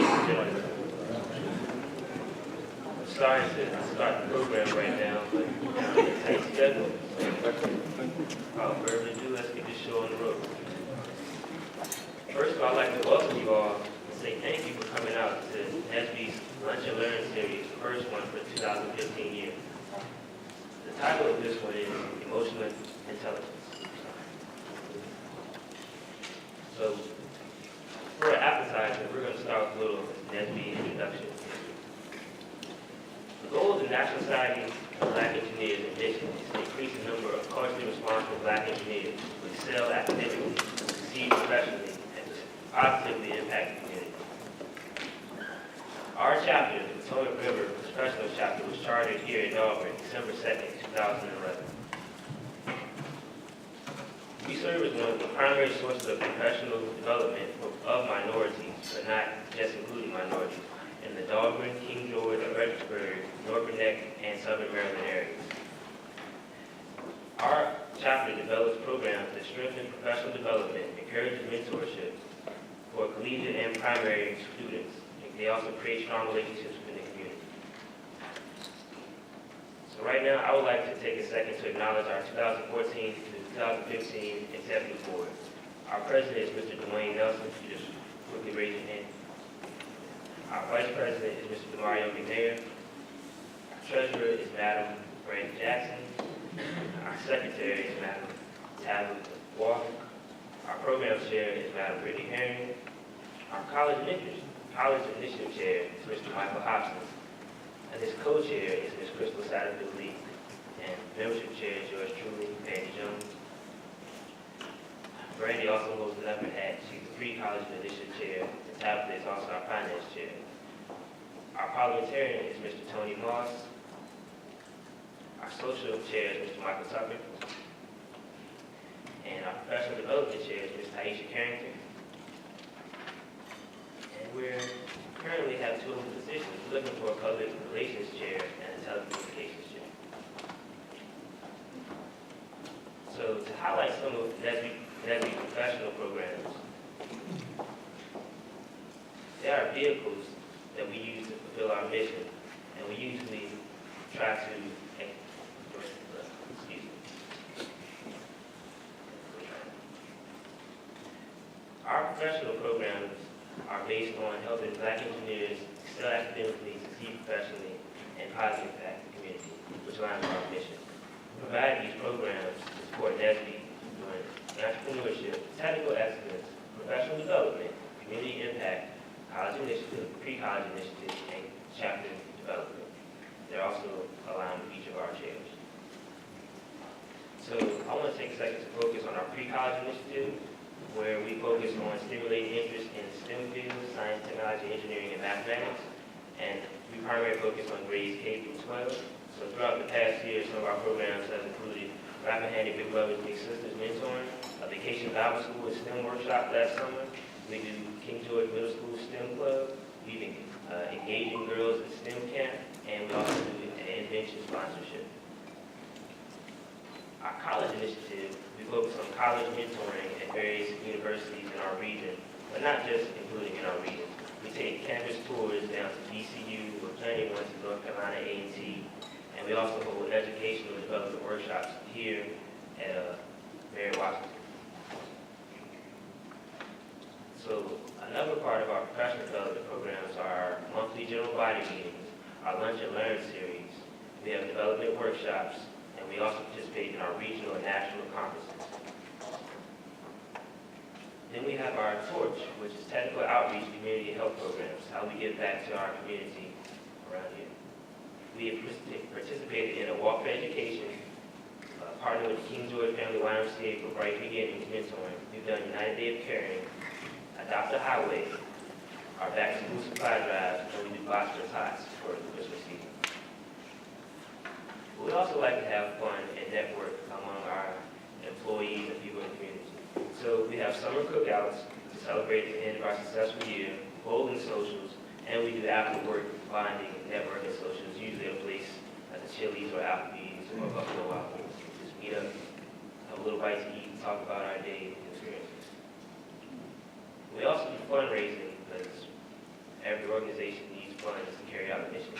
ladies and gentlemen. I'm sorry to start the program right now, but I'm in a tight schedule. Without further ado, let's get this show on the road. First of all, I'd like to welcome you all and say thank you for coming out to NSBE's Lunch and Learn series, the first one for the 2015 year. The title of this one is Emotional Intelligence. So, for an appetizer, we're going to start with a little NSBE introduction. The goal of the National Society of Black Engineers and mission is to increase the number of culturally responsible Black engineers who excel academically, succeed professionally, and positively impact the community. Our chapter, the Potomac River Professional Chapter, was chartered here in Auburn, December 2nd, 2011. We serve as one of the primary sources of professional development of minorities, but not just including minorities, in the Dahlgren, King George, Fredericksburg, Norfolk Neck, and Southern Maryland areas. Our chapter develops programs that strengthen professional development, encourages mentorship for collegiate and primary students. They also create strong relationships within the community. So right now, I would like to take a second to acknowledge our 2014 to 2015 Executive Board. Our president is Mr. Dwayne Nelson. You just quickly raise your hand. Our vice president is Mr. Demario McNair. Our treasurer is Madam Brandy Jackson. Our secretary is Madam Tabitha Walker. Our program chair is Madam Brittany Herring. Our college initiative chair is Mr. Michael Hobson. And his co-chair is Ms. Crystal Satterfield Lee. And membership chair is yours truly, Mandy Jones. Brandy also holds another hat. She's the pre-college initiative chair, and Tabitha is also our finance chair. Our parliamentarian is Mr. Tony Moss. Our social chair is Mr. Michael Tucker. And our professional development chair is Ms. Taisha Carrington. And we currently have two open positions, looking for a public relations chair and a telecommunications chair. So to highlight some of NSBE professional programs, there are vehicles that we use to fulfill our mission, and we usually try to, Our professional programs are based on helping Black engineers excel academically, succeed professionally, and positively impact the community, which aligns with our mission. We provide these programs to support NSBE doing entrepreneurship, technical excellence, professional development, community impact, college initiative, pre-college initiative, and chapter development. They're also aligned with each of our chairs. So I want to take a second to focus on our pre-college initiative, where we focus on stimulating interest in STEM fields, science, technology, engineering, and mathematics. And we primarily focus on grades K through 12. So throughout the past year, some of our programs have included Rappahannock Big Brothers Big Sisters mentoring, a vacation Bible school and STEM workshop last summer. We do King George Middle School STEM Club. We've been engaging girls at STEM camp, and we also do an invention sponsorship. Our college initiative, we focus on college mentoring at various universities in our region, but not just including in our region. We take campus tours down to VCU, we're planning one to North Carolina A&T, and we also hold educational development workshops here at Mary Washington. So another part of our professional development programs are our monthly general body meetings, our Lunch and Learn series. We have development workshops, and we also participate in our regional and national conferences. Then we have our TORCH, which is Technical Outreach Community Health Programs, how we give back to our community around here. We have participated in a Walk for Education, partnered with the King George Family YMCA for Bright Beginnings mentoring. We've done United Day of Caring, Adopt a Highway, our back to school supply drives, and we do Boston Tots for the Christmas season. We also like to have fun and network among our employees and people in the community. So we have summer cookouts to celebrate the end of our successful year, bowling socials, and we do after work bonding, networking socials, usually at a place like the Chili's or Applebee's or Buffalo Wild Wings. Just meet up, have a little bite to eat, talk about our day experiences. We also do fundraising because organization needs funds to carry out missions.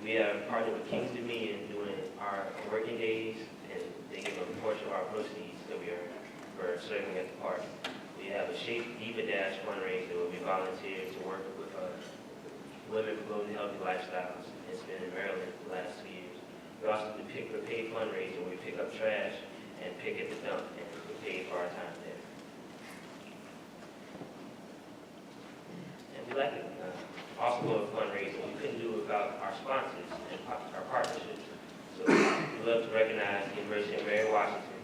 We have partnered with King's Dominion doing our working days, and they give a portion of our proceeds that we earn for serving at the park. We have a Shape Diva Dash fundraiser where we volunteer to work with women promoting healthy lifestyles. It's been in Maryland the last 2 years. We also do Pick for Pay fundraiser where we pick up trash and pick at the dump, and we pay for our time there. And we like to also go to fundraising. We couldn't do it without our sponsors and our partnerships. So we love to recognize the University of Mary Washington,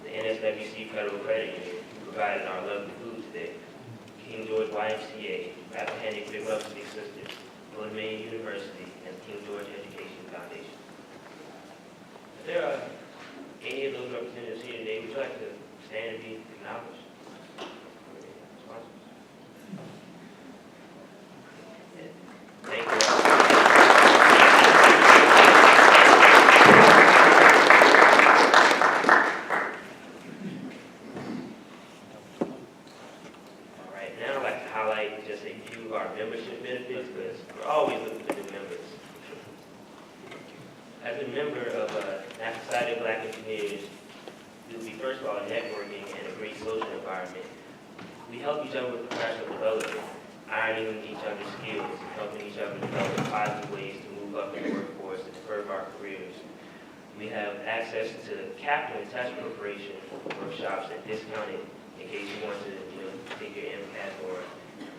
the NSBE Federal Credit Union, who provided our lovely food today, King George YMCA, Rappahannock Big Love Big Sisters, Northern Maine University, and King George Education Foundation. If there are any of those representatives here today, would you like to stand and be acknowledged? Thank you. All right, now I'd like to highlight just a few of our membership benefits, because we're always looking for new members. As a member of National Society of Black Engineers, it will be, first of all, networking and a great social environment. We help each other with professional development, ironing each other's skills, helping each other develop positive ways to move up in the workforce and further our careers. We have access to capital and tax preparation workshops and discounted in case you want to take your MCAT or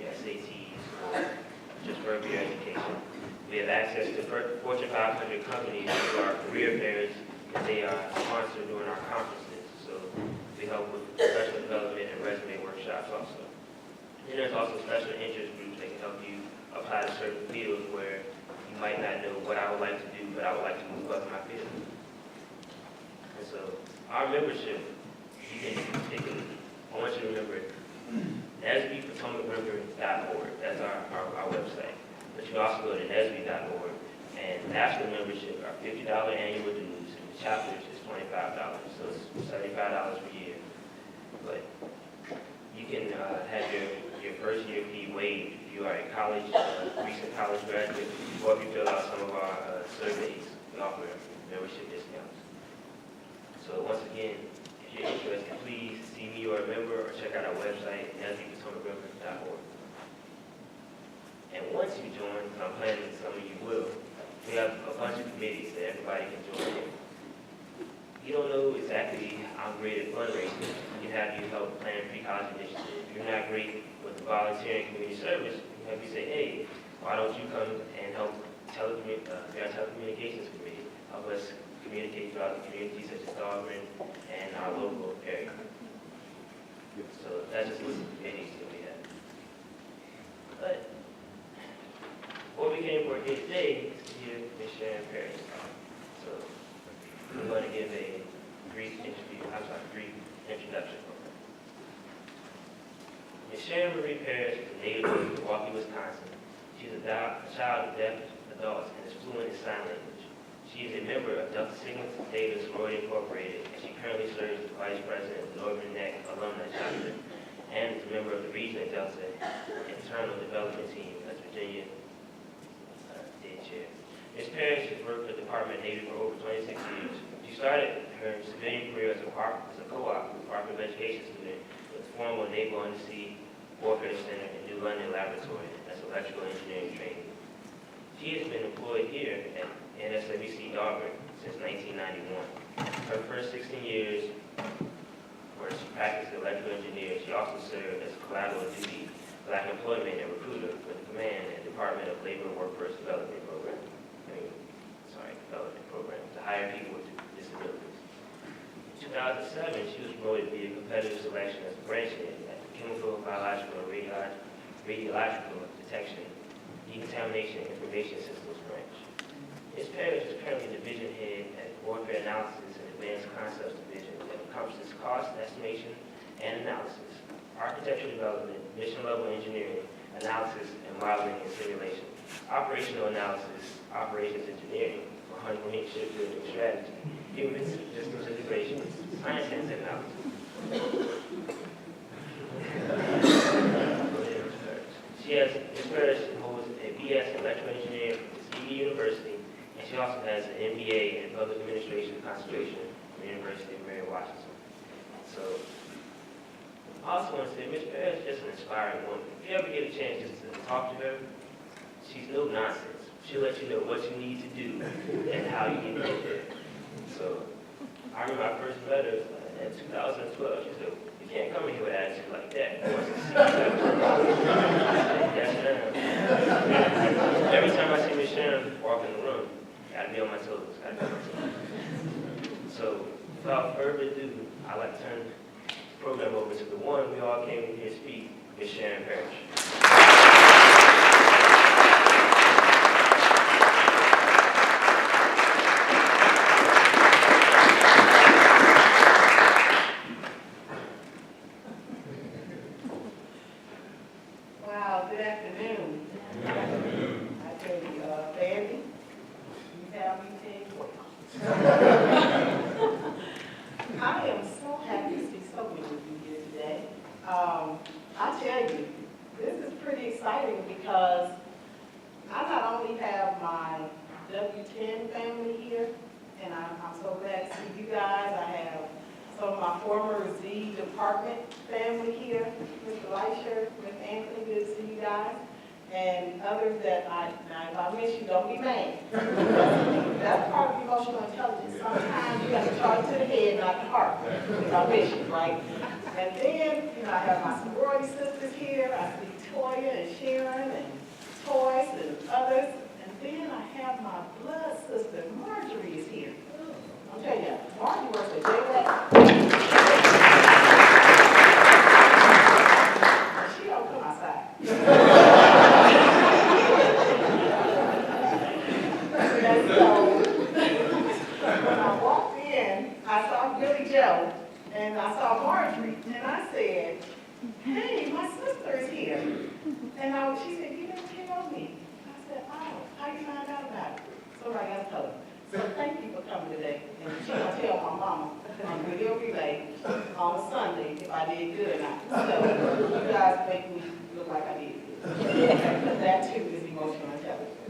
your SATs or just further your education. We have access to Fortune 500 companies through our career fairs that they are sponsored during our conferences. So we help with professional development and resume workshops also. And there's also special interest groups that can help you apply to certain fields where you might not know what I would like to do, but I would like to move up in my field. And so our membership, you can take a, I want you to remember NSBEPotomacRiver.org. That's our website. But you can also go to NSBE.org, and national membership are $50 annual dues, and the chapters is $25, so it's $75 per year. But you can have your first year fee waived if you are a college, recent college graduate, or if you fill out some of our surveys. We offer membership discounts. So once again, if you're interested, please see me or a member, or check out our website, NSBEPotomacRiver.org. And once you join, I'm planning that some of you will, we have a bunch of committees that everybody can join in. You don't know exactly how great at fundraising. We can have you help plan pre-college initiatives. If you're not great with the volunteering community service, we can have you say, hey, why don't you come and help our telecommunications committee, help us communicate throughout the community such as Auburn and our local area. So that's just a list of committees that we have. But what we came for here today is to hear Ms. Sharon Parish. So I'm going to give a brief introduction. Ms. Sharon Marie Parish is a native of Milwaukee, Wisconsin. She's a child of deaf adults and is fluent in sign language. She is a member of Delta Sigma Theta Sorority Incorporated, and she currently serves as Vice President of the Northern Neck Alumni Chapter, and is a member of the Regional Delta Internal Development Team as Virginia Chair. Ms. Parish has worked for the Department of Navy for over 26 years. She started her civilian career as a co-op Department of Education student with formal Naval Undersea Warfare Center in New London Laboratory as electrical engineering training. She has been employed here at NSBE Auburn since 1991. Her first 16 years where she practiced electrical engineering, she also served as a collateral duty Black employment and recruiter for the Command and Department of Labor and Workforce Development Program. Development Program to hire people with disabilities. In 2007, she was promoted via competitive selection as a branch head at the Chemical, Biological, and Radiological Detection, Decontamination, and Information Systems branch. Ms. Parish is currently division head at Warfare Analysis and Advanced Concepts Division that encompasses cost estimation and analysis, architectural development, mission-level engineering, analysis, and modeling and simulation, operational analysis, operations engineering, for marine shipbuilding strategy, human systems integration, science and technology. Ms. Parish holds a BS in electrical engineering from CE University, and she also has an MBA in public administration concentration from the University of Mary Washington. So, I also want to say, Ms. Parish is just an inspiring woman. If you ever get a chance just to talk to her, she's no nonsense. She'll let you know what you need to do and how you need to get there. So, I remember I first met her in 2012. She said, "You can't come in here with an attitude like that." I said, "Yes, ma'am." Every time I see Ms. Sharon walk in the room, I gotta be on my toes. So, without further ado, I'd like to turn the program over to the one we all came in here to speak, Ms. Sharon Parish. Wow, good afternoon. I tell you, Bandy, you have me I am so happy to see so many of you here today. I tell you, this is pretty exciting because I not only have my W-10 family here, and I'm so glad to see you guys. I have some of my former Z department family here, Mr. Leisher, Mr. Anthony, good to see you guys. And others that now if I miss you, don't be mad. That's part of emotional intelligence. Sometimes you have to charge to the head, not the heart, if I miss you, right? And then, I have my sorority sisters here. I see Toya and Sharon and Toys and others. And then I have my blood sister, Marjorie, is here. I'll tell you, Marjorie works at JWAC. She don't come outside. And so, when I walked in, I saw Billy Joe, and I saw Marjorie, and I said, "Hey, my sister is here." And she said, "You didn't tell me." I said, "Oh, how you find out about it?" Somebody else told me. So thank you for coming today. And she's going to tell my mama on video relay on Sunday if I did good or not. So you guys make me look like I did good. That too is emotional intelligence.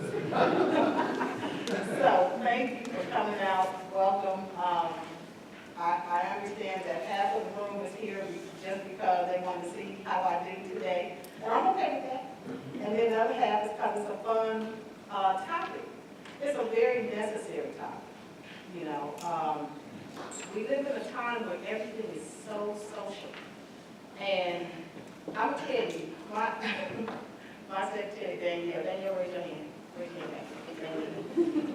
So thank you for coming out. Welcome. I understand that half of the room is here just because they want to see how I do today. And I'm okay with that. And then the other half is because it's a fun topic. It's a very necessary topic. We live in a time where everything is so social. And I'm telling you, my secretary, Danielle, raise your hand. Raise your hand.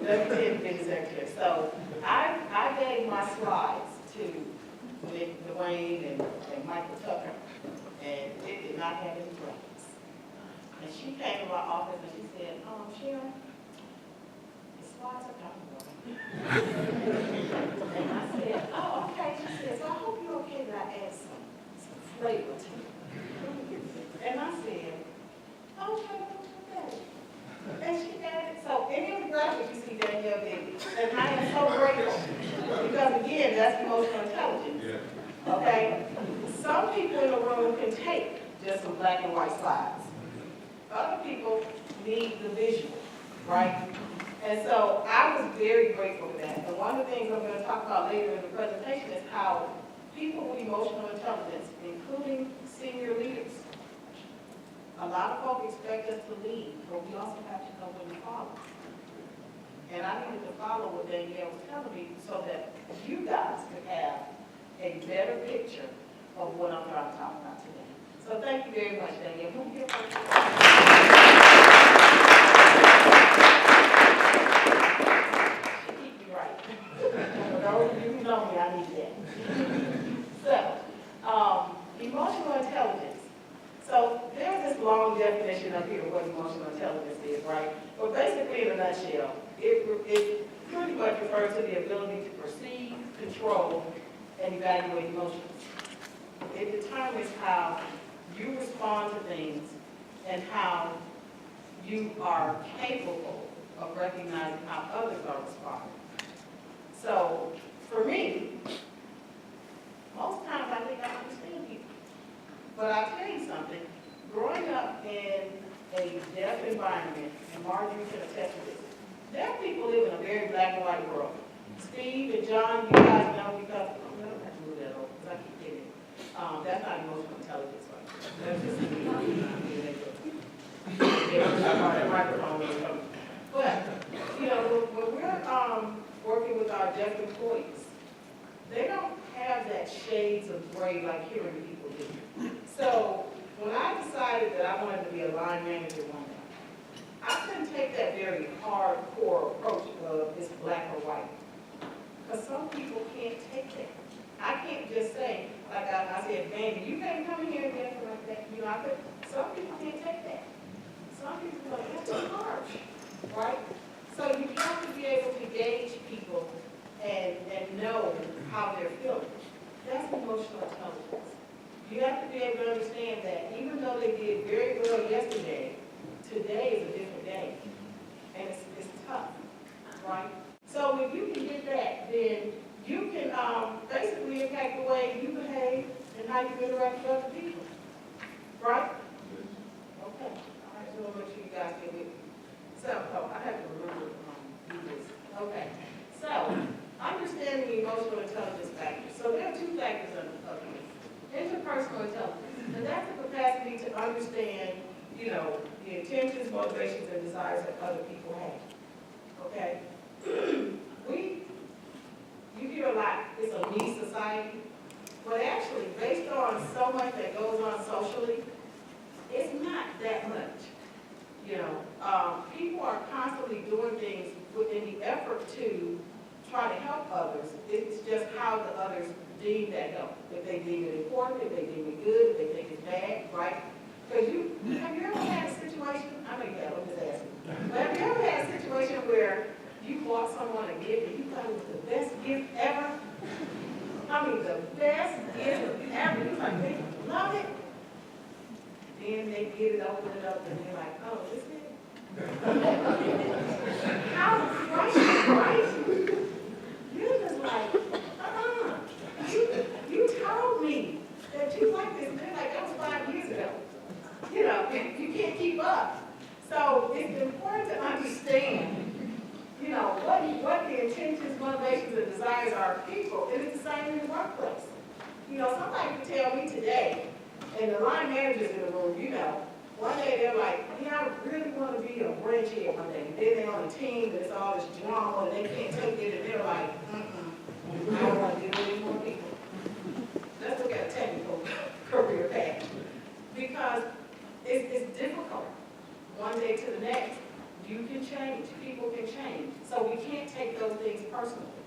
Deputy Division Secretary. So I gave my slides to Dwayne and Michael Tucker, and it did not have any brains. And she came to my office and she said, "Sharon, slides are coming. And I said, "Oh, okay." She said, "So I hope you're okay that I add some flavor to it." And I said, "Okay, okay." And she added, so any of the graphics you see Danielle did, and I am so grateful. Because again, that's emotional intelligence. Yeah. Okay? Some people in the room can take just some black and white slides. Other people need the visual, right? And so I was very grateful for that. And one of the things I'm going to talk about later in the presentation is how people with emotional intelligence, including senior leaders, a lot of folks expect us to lead, but we also have to know when to follow. And I needed to follow what Danielle was telling me so that you guys could have a better picture of what I'm trying to talk about today. So thank you very much, Danielle. Move here first. She keep me right. For those of you who know me, I need that. So, emotional intelligence. So there's this long definition up here of what emotional intelligence is, right? But basically, in a nutshell, it pretty much refers to the ability to perceive, control, and evaluate emotions. It determines how you respond to things and how you are capable of recognizing how others are responding. So for me, most times I think I understand people. But I'll tell you something, growing up in a deaf environment, and Marjorie can attest to this. Deaf people live in a very black and white world. Steve and John, you guys know because, I don't have to move that over, because I keep getting it. That's not emotional intelligence, right? That's just but, you know, when we're working with our deaf employees, they don't have that shades of gray like hearing people do. So when I decided that I wanted to be a line manager one day, I couldn't take that very hardcore approach of it's black or white. Because some people can't take that. I can't just say, like I said, Danny, you can't come in here and get like that. You know, some people can't take that. Some people are like, that's too harsh, right? So you have to be able to gauge people and know how they're feeling. That's emotional intelligence. You have to be able to understand that even though they did very well yesterday, today is a different day. And it's tough, right? So when you can get that, then you can basically impact the way you behave and how you interact with other people, right? Okay. All right, so I'll make sure you guys get with me. So, I have to remember do this. Okay. So, understanding the emotional intelligence factors. So there are two factors of interpersonal intelligence, and that's the capacity to understand, you know, the intentions, motivations, and desires that other people have. Okay? You hear a lot, it's a me society, but actually, based on so much that goes on socially, it's not that much. You know, people are constantly doing things in the effort to try to help others. It's just how the others deem that help. If they deem it important, if they deem it good, if they think it's bad, right? Because have you ever had a situation, I know you have, I'm just asking, but have you ever had a situation where you bought someone a gift and you thought it was the best gift ever? I mean, the best gift ever. You like, they love it. Then they get it, open it up, and they're like, oh, this is it? How frustrating, right? You're just like, you told me that you like this. And they're like, that was 5 years ago. You know, you can't keep up. So it's important to understand, you know, what the intentions, motivations, and desires are of people. And it's the same in the workplace. You know, somebody could tell me today, and the line managers in the room, you know, one day they're like, yeah, I really want to be a branch head one day. Then they're on a team, and it's all this drama, and they can't take it, and they're like, I don't want to deal with any more people. Let's look at a technical career path. Because it's difficult. One day to the next, you can change, people can change. So we can't take those things personally.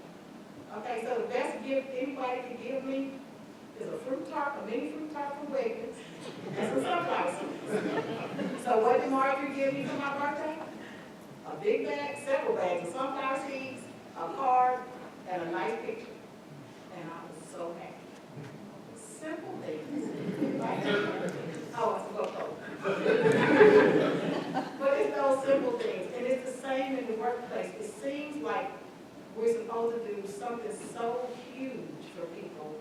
Okay, so the best gift anybody can give me is a fruit tart, a mini fruit tart from Wiggins, and some sunflower seeds. So what did Marjorie give me for my birthday? A big bag, several bags of sunflower seeds, a card, and a nice picture. And I was so happy. Simple things. Right? Oh, it's a go-go. But it's those simple things. And it's the same in the workplace. It seems like we're supposed to do something so huge for people,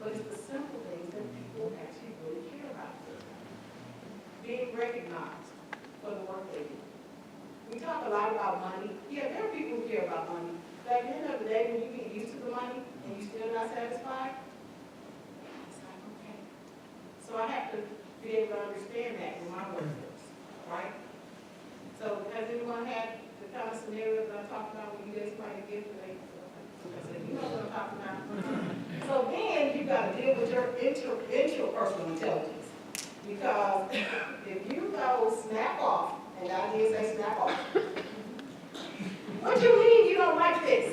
but it's the simple things that people actually really care about. Being recognized for the work they do. We talk a lot about money. Yeah, there are people who care about money. But at the end of the day, when you get used to the money and you still not satisfied, it's like, okay. So I have to be able to understand that in my workforce, right? So has anyone had the kind of scenario that I talked about when you guys might have given me? I said, you know what I'm talking about. So then you got to deal with your interpersonal intelligence. Because if you go snap off, and I did say snap off, what you mean you don't like this?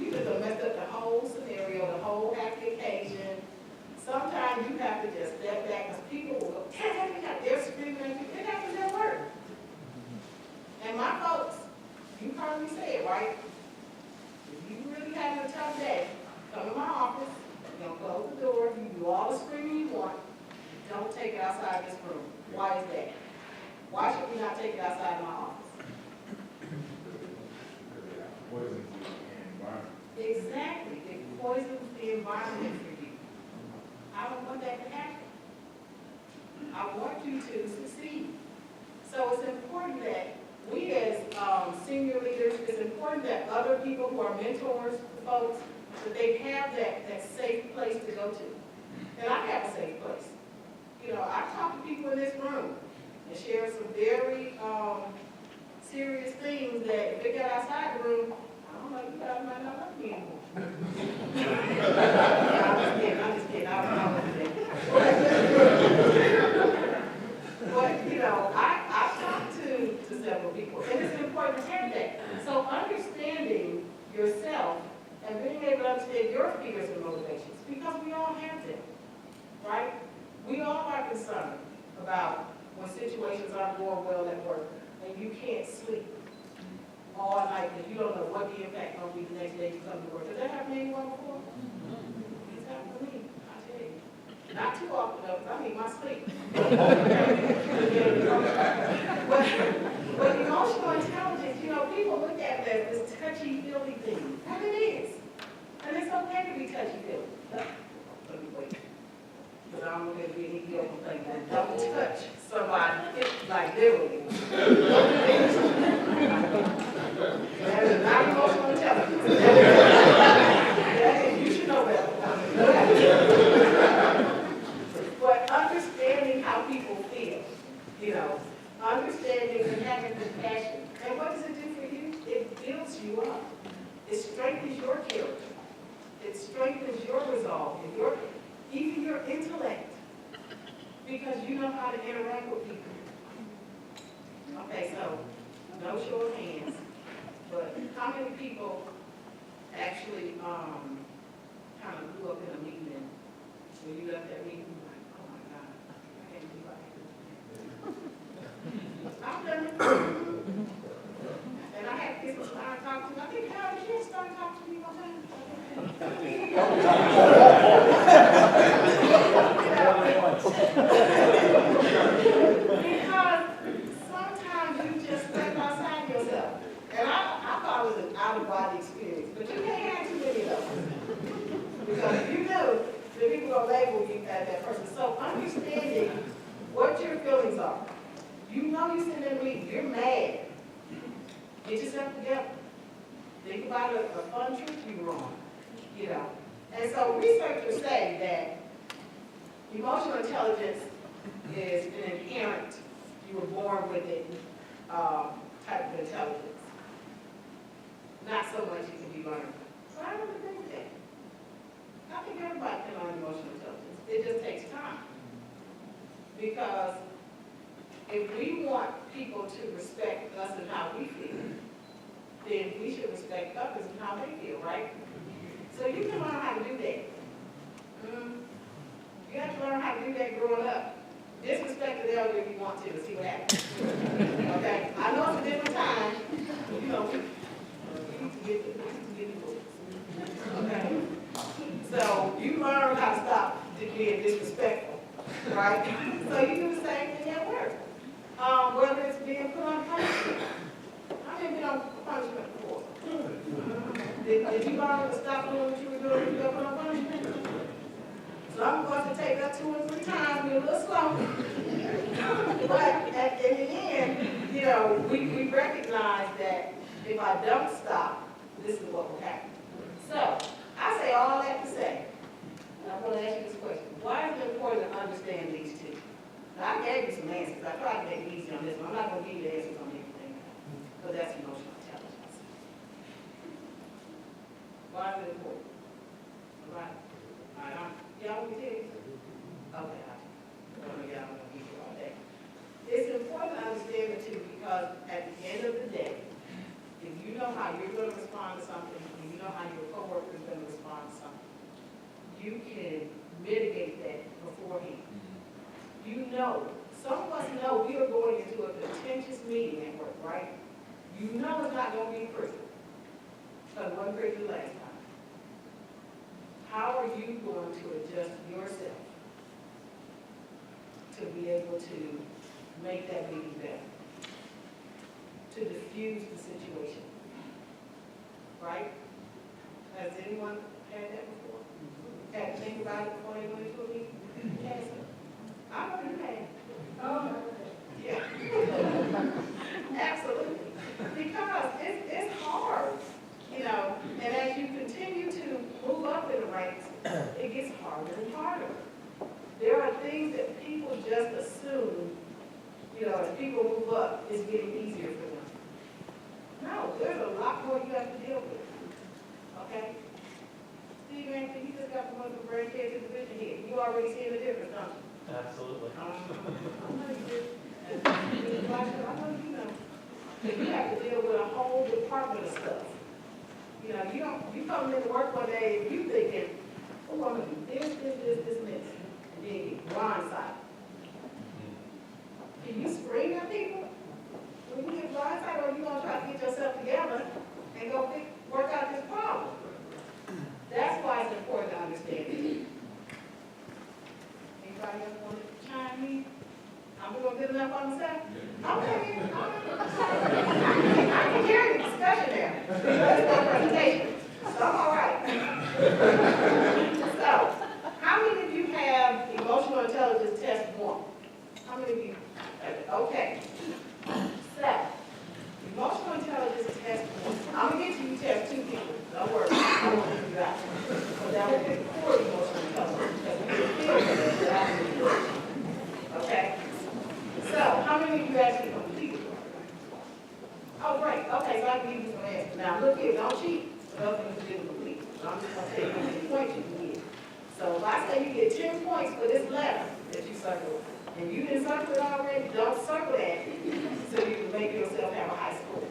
You just have messed up the whole scenario, the whole application. Sometimes you have to just step back because people will go, they're screaming at you. It happens at work. And my folks, you heard me say it, right? If you really having a tough day, come to my office, you're going to close the door, you do all the screaming you want, don't take it outside this room. Why is that? Why should we not take it outside my office? Exactly. It poisons the environment for you. I don't want that to happen. I want you who are mentors to folks, that they have that safe place to go to. And I have a safe place. You know, I talk to people in this room and share some very serious things that if they get outside the room, I don't know, you guys might not love me anymore. I'm just kidding. But, you know, I've talked to several people, and it's important to have that. So understanding yourself and being able to understand your fears and motivations, because we all have them, right? We all are concerned about when situations aren't going well at work, and you can't sleep all night because you don't know what the impact will be the next day you come to work. Does that happen to anyone before? It's happened to me, I tell you. Not too often though, because I need my sleep. But emotional intelligence, you know, people look at that as this touchy-feely thing, and it is. And it's okay to be touchy-feely. Let me wait. Because I don't want there to be any guilt complaint that don't touch somebody, like literally. That is not emotional intelligence. That is, you should know better. But understanding how people feel, you know, understanding and having compassion. And what does it do for you? It builds you up. It strengthens your character. It strengthens your resolve, and even your intellect, because you know how to interact with people. Okay, so no show of hands, but how many people actually kind of grew up in a meeting when you left that meeting, like, oh my God, I can't believe I I've done it. And I had kids that I talked to. I think Howard Kids started talking to me one time. Because sometimes you just step outside yourself. And I thought it was an out-of-body experience. But you can't have too many of those. Because you know that people are label you as that person. So understanding what your feelings are. You know you're sitting there reading, you're mad. Get yourself together. Think about a fun trip you were on, you know. And so researchers say that emotional intelligence is an inherent, you were born with it, type of intelligence. Not so much it can be learned. So I don't agree with that. I think everybody can learn emotional intelligence. It just takes time. Because if we want people to respect us and how we feel, then we should respect others and how they feel, right? So you can learn how to do that. You have to learn how to do that growing up. Disrespect the elder if you want to see what happens. Okay? I know it's a different time. You know, we need to get the books. Okay? So you learn how to stop being disrespectful, right? So you do the same thing at work. Whether it's being put on punishment. How many been on punishment before? Did you learn to stop doing what you were doing when you got put on punishment? So I'm going to take that 2 or 3 times, be a little slow. But in the end, you know, we recognize that if I don't stop, this is what will happen. So I say all that to say, and I'm going to ask you this question. Why is it important to understand these two? Now, I gave you some answers. I tried to make it easy on this one. I'm not going to give you the answers on everything, because that's emotional intelligence. Why is it important? All right. Y'all want me to tell you? Okay. I don't know y'all want to give you all that. It's important to understand the two, because at the end of the day, if you know how you're going to respond to something, and you know how your coworker is going to respond to something, you can mitigate that beforehand. You know, some of us know we are going into a contentious meeting at work, right? You know it's not going to be pretty, because it wasn't pretty last time. How are you going to adjust yourself to be able to make that meeting better? To diffuse the situation, right? Has anyone had that before? Had to think about it before they went into a meeting? Yes. I know you have. Oh, yeah. Absolutely. Because it's hard, you know. people move up, it's getting easier for them. No, there's a lot more you have to deal with, okay? Steve Anthony, you just got promoted from grandkids to division head. You already seeing the difference, don't you? Absolutely. I know you do. And I know you know. But you have to deal with a whole department of stuff. You know, you come into work one day and you thinking, oh, I'm gonna do this, and this. And then you get blindsided. Can you scream at people when you get blindsided, or you gonna try to get yourself together and go work out this problem? That's why it's important to understand it. Anybody else want to chime in? I'm gonna get enough on myself? Okay. I can carry the discussion there. It's my presentation, so I'm all right. So, how many of you have emotional intelligence test 1? How many of you? Okay. So, emotional intelligence test 1. I'm gonna get to you test 2 people. Don't worry, I won't leave you out. But that will be for emotional intelligence because we can feel that. Okay. So, how many of you actually completed? Oh, great. Okay, so I can give you some answers. Now, look here, don't cheat. Those things you didn't complete. So I'm just going to tell you how many points you can get. So, if I say you get 10 points for this letter that you circled, and you didn't circle it already, don't circle that so you can make yourself have a high score.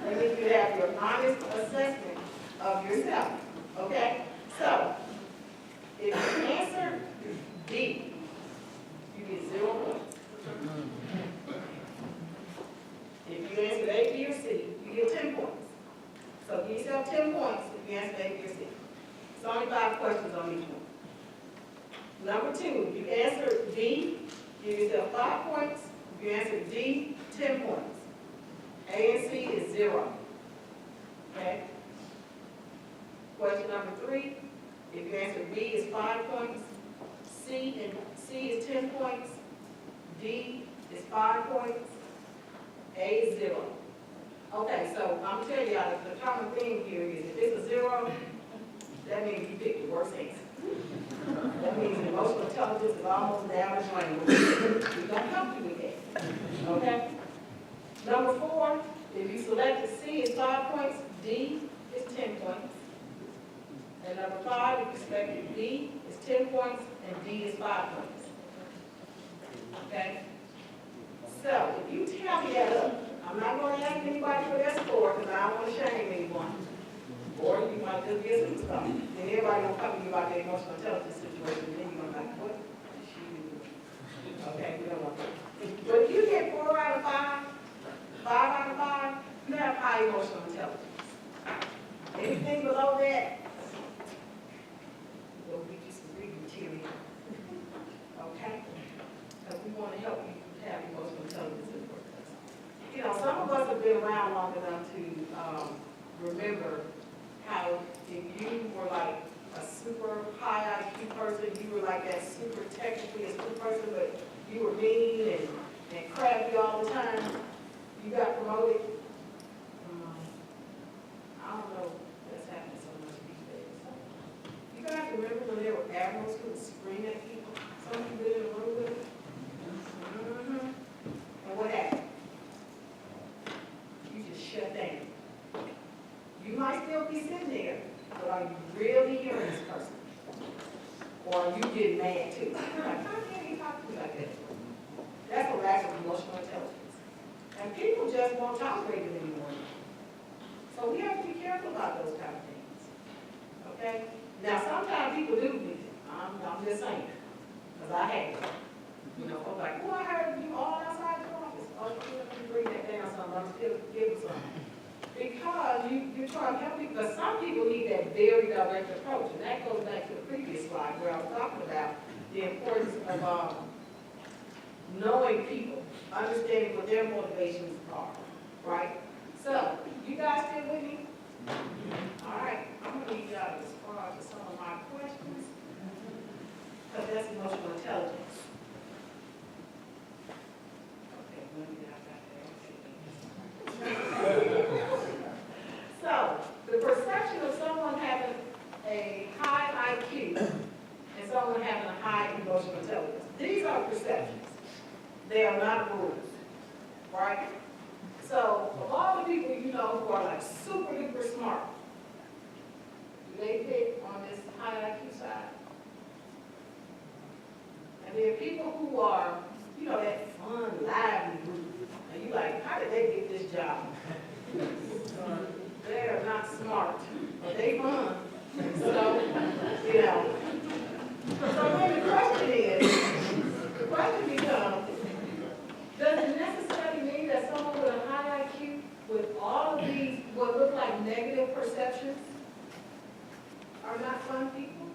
And then you have your honest assessment of yourself. Okay? So, if you answer D, you get 0 points. If you answer A, B, or C, you get 10 points. So give yourself 10 points if you answer A, B, or C. It's only 5 questions on each one. Number 2, if you answer B, give yourself 5 points. If you answer D, 10 points. A and C is 0. Okay? Question number 3, if you answer B is 5 points. C is 10 points. D is 5 points. A is 0. Okay, so I'm going to tell you the common thing here is if it's a 0, that means you picked the worst answer. That means emotional intelligence is almost down the drain. We don't help you with that. Okay? Number 4, if you selected C is 5 points, D is 10 points. And number 5, if you selected B is 10 points, and D is 5 points. Okay? So, if you tally that up, I'm not going to ask anybody for their score because I don't want to shame anyone. Or you might just be a superstar. And everybody will come to you about their emotional intelligence situation, and then you're going to be like, what did she do? Okay, we don't want that. But if you get 4 out of 5, 5 out of 5, you have high emotional intelligence. Anything below that, will be just reading material. Okay? Because we want to help you have emotional intelligence in work. You know, some of us have been around long enough to remember how if you were like a super high IQ person, you were like that super technically astute person, but you were mean and crabby all the time, you got promoted. I don't know that's happening so much these days. You guys remember when there were admirals who would scream at people? Some of you been in a room with them? And what happened? You just shut down. You might still be sitting there, but are you really hearing this person? Or are you getting mad too? Like, how can he talk to me like that? That's a lack of emotional intelligence. And people just won't tolerate it anymore. So we have to be careful about those kind of things. Okay? Now, sometimes people do do it. I'm just saying. Because I have it. You know, I'm like, well, I heard you all outside your office. Oh, let me bring that down some. I'm still giving some. Because you're trying to help people. Because some people need that very direct approach. And that goes back to the previous slide where I was talking about the importance of knowing people, understanding what their motivations are. Right? So, you guys still with me? All right. I'm going to leave y'all as far as some of my questions. Because that's emotional intelligence. Okay, let me get out that. So, the perception of someone having a high IQ and someone having a high emotional intelligence. These are perceptions. They are not rules. right? So of all the people you know who are like super duper smart, do they pick on this high IQ side? And there are people who are, you know, that fun, lively group, and you like, how did they get this job? They are not smart, but they fun. So, you know. So then the question becomes, does it necessarily mean that someone with a high IQ, with all of these, what look like negative perceptions, are not fun people?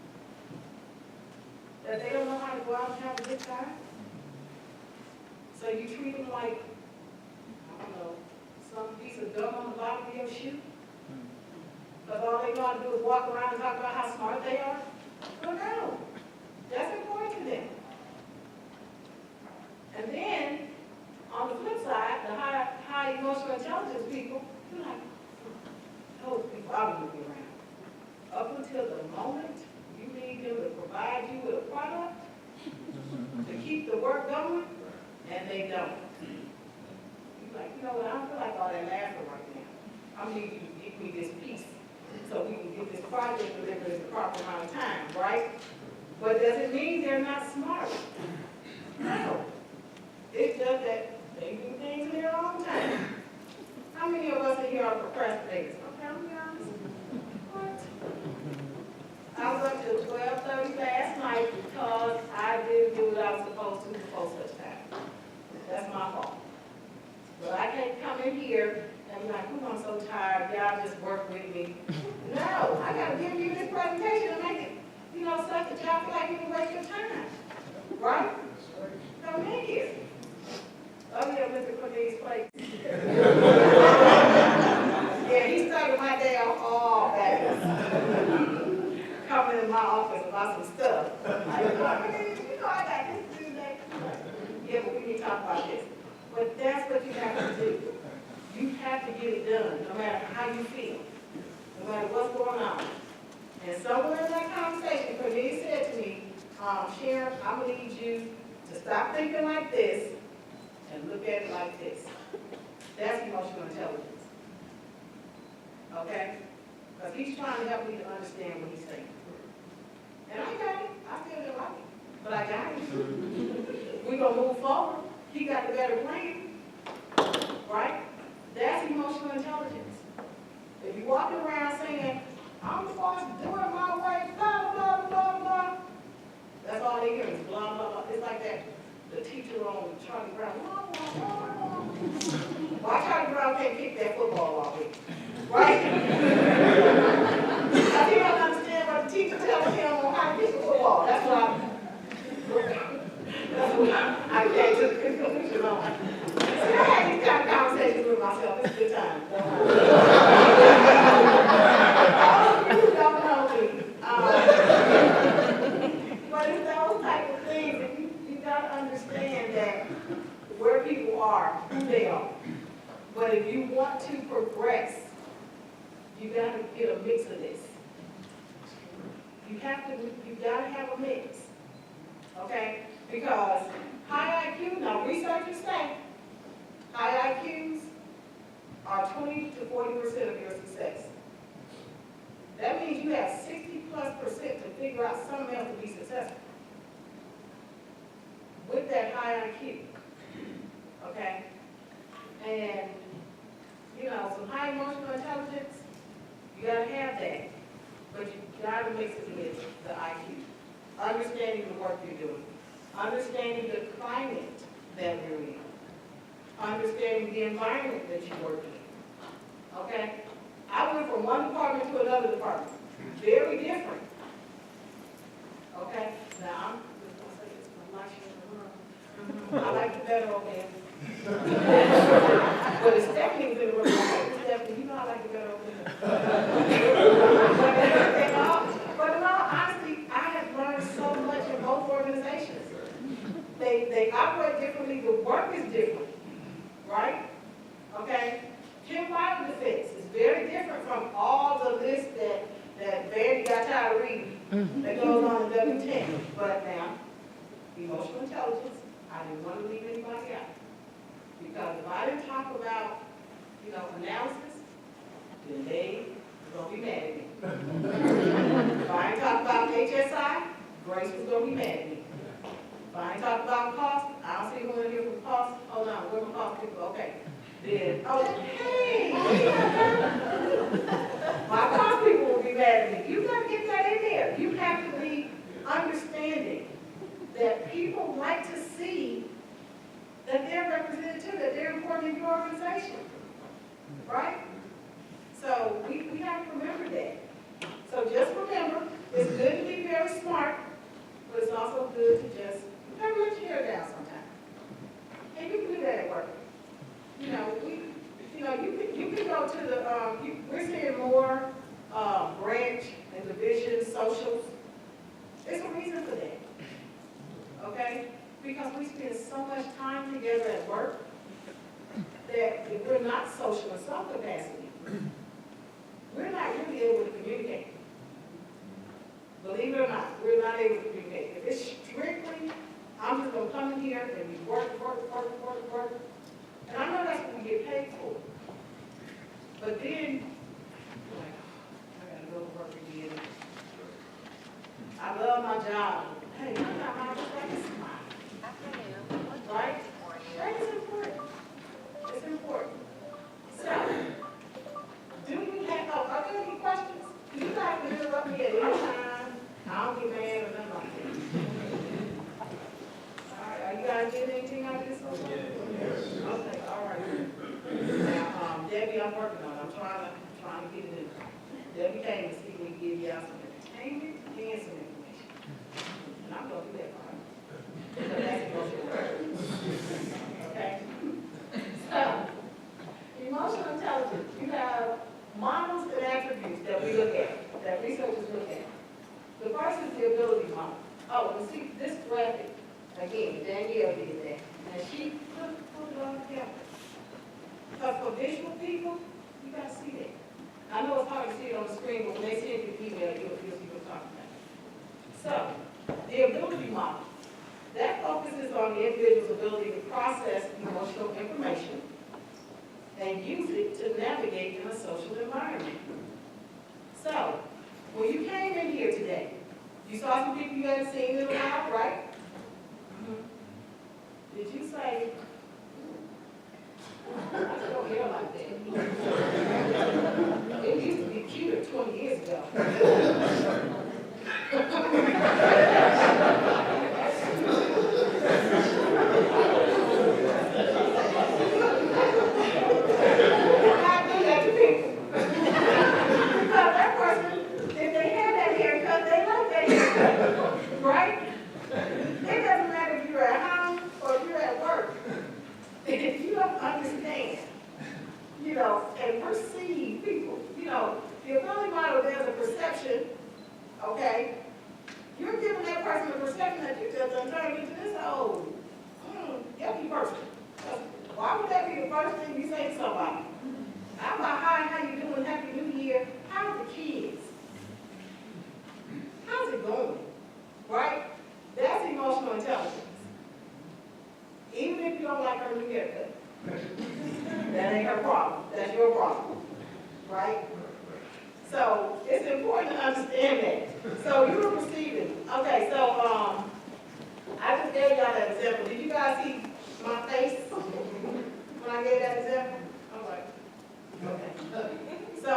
That they don't know how to go out and have a good time? So you treat them like, I don't know, some piece of gum on the bottom of your shoe? Because all they know how to do is walk around and talk about how smart they are? Well, no. That's important to them. And then, on the flip side, the high emotional intelligence people, you're like, those people I wouldn't be around. Up until the moment you need them to provide you with a product to keep the work going, and they don't. You're like, you know what, I don't feel like all that laughter right now. I need you to give me this piece so we can get this project delivered in the proper amount of time, right? But does it mean they're not smart? No. It's just that they do things in their own time. How many of us in here are procrastinators? Okay, I'm be honest. What? I was up till 12:30 last night because I didn't do what I was supposed to before such time. That's my fault. But I can't come in here and be like, oh, I'm so tired, y'all just work with me. No, I gotta give you this presentation and make it, you know, stuff that y'all feel like you can waste your time. Right? Come in here. Oh yeah, Mr. Cornelius Place. Yeah, he started my day off all bad. Coming in my office about some stuff. Like, you know, I got this to do that. Yeah, but we need to talk about this. But that's what you have to do. You have to get it done, no matter how you feel, no matter what's going on. And somewhere in that conversation, Cornelius said to me, Sharon, I'm going to need you to stop thinking like this and look at it like this. That's emotional intelligence. Okay? Because he's trying to help me to understand what he's saying. And I got it. I still don't like it. But I got it. We're going to move forward. He got the better plan. Right? That's emotional intelligence. If you're walking around saying, I'm supposed to do it my way, blah, blah, blah, blah, that's all they hear is blah, blah, blah. It's like that, the teacher on Charlie Brown, blah, blah, blah, blah. Why Charlie Brown can't kick that football all week? Right? Because he don't understand what the teacher tells him on how to kick the football. That's what I can't just conclusion on. See, I had these kind of conversations with myself. It's a good time. You don't know me. But it's those type of things that you got to understand that where people are, who they are. But if you want to progress, you got to get a mix of this. You got to have a mix. Okay? Because high IQ, now researchers say, high IQs are 20 to 40% of your success. That means you have 60+% to figure out something else to be successful. With that high IQ. Okay? And, you know, some high emotional intelligence, you gotta have that. But you gotta mix it with the IQ. Understanding the work you're doing. Understanding the climate that you're in. Understanding the environment that you work in. Okay? I went from one department to another department. Very different. Okay? Now, I'm just going to say this, I'm not sure in the room. I like it better over there. But if Stephanie was in the room, Stephanie, you know I like it better over there. But in all honesty, I have learned so much in both organizations. They operate differently, the work is different, right? Okay? Chem Fire Defense is very different from all the lists that Vandy got tired of reading that goes on in W10. But now, emotional intelligence, I didn't want to leave anybody out. Because if I didn't talk about, analysis, then they are gonna be mad at me. If I ain't talk about HSI, Grace was gonna be mad at me. If I ain't talk about cost, I don't see one in here for cost, hold on, where my cost people, okay. Then, hey, my cost people will be mad at me. You gotta get that in there. You have to be understanding that people like to see that they're represented too, that they're important in your organization, right? So we have to remember that. So just remember, it's good to be very smart, but it's also good to just let your hair down sometimes. And you can do that at work. You can go to the, we're seeing more branch and division socials. There's a reason for that, okay? Because we spend so much time together at work that if we're not social in some capacity, we're not really able to communicate. Believe it or not, we're not able to communicate. If it's strictly, I'm just going to come in here and we work. And I know that's what we get paid for. But then, like, I got to go to work again. I love my job. Hey, my job is like a smile. Right? That is important. It's important. So, do you have, are there any questions? You guys can interrupt me at any time. I don't get mad or nothing like that. All right, are you guys getting anything out of this? Yes. Okay, all right. Now, Debbie, I'm working on it. I'm trying to get it in. Debbie came to see me give y'all some entertainment and some information. And I'm going to do that for her. Because that's emotional intelligence. Okay? So, emotional intelligence, you have models and attributes that we look at, that researchers look at. The first is the ability model. Oh, and see this graphic, again, Danielle did that. And she put it on the camera. Because for visual people, you got to see that. I know it's hard to see it on the screen, but when they see it in email, you'll see what I'm talking about. So, the ability model. That focuses on the individual's ability to process emotional information and use it to navigate in a social environment. So, when you came in here today, you saw some people you hadn't seen in a while, right? Did you say, I just don't hear like that. It used to be cuter 20 years ago. Right? It doesn't matter if you're at home or if you're at work. If you don't understand, and perceive people, the ability model, there's a perception, okay? You're giving that person a perception that you just done turned into this old, yucky person. Why would that be the first thing you say to somebody? How about hi, how you doing, happy new year? How's the kids? How's it going? Right? That's emotional intelligence. Even if you don't like her new haircut. That ain't her problem. That's your problem. Right? So it's important to understand that. So you were perceiving. Okay, so I just gave y'all that example. Did you guys see my face when I gave that example? All right. Okay. So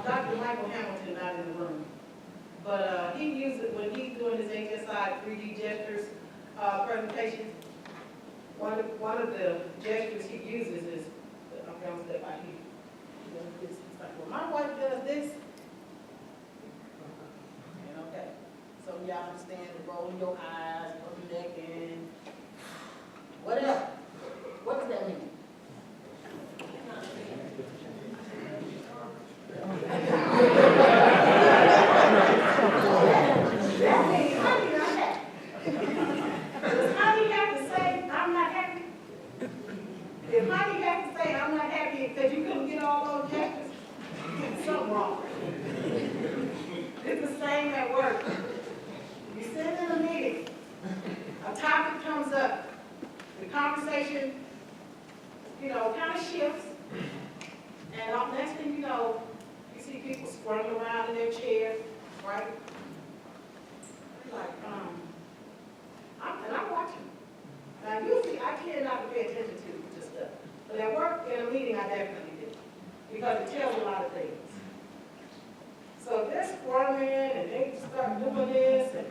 Dr. Michael Hamilton not in the room. But he uses it when he's doing his HSI 3D gestures presentation. One of the gestures he uses is, I'm going to step out here. It's like, well, my wife does this. And okay, so y'all understand the rolling your eyes, rolling your neck in, whatever. What does that mean? That means honey not happy. Does honey have to say, I'm not happy? If honey has to say, I'm not happy because you couldn't get all those gestures, something wrong. It's the same at work. You sit in a meeting, a topic comes up, the conversation, kind of shifts. And next thing you know, you see people squirming around in their chairs, right? You're like, I'm watching. Now, usually I tend not to pay attention to stuff. But at work, in a meeting, I definitely do. Because it tells a lot of things. So if they're squirming and they start doing this, and,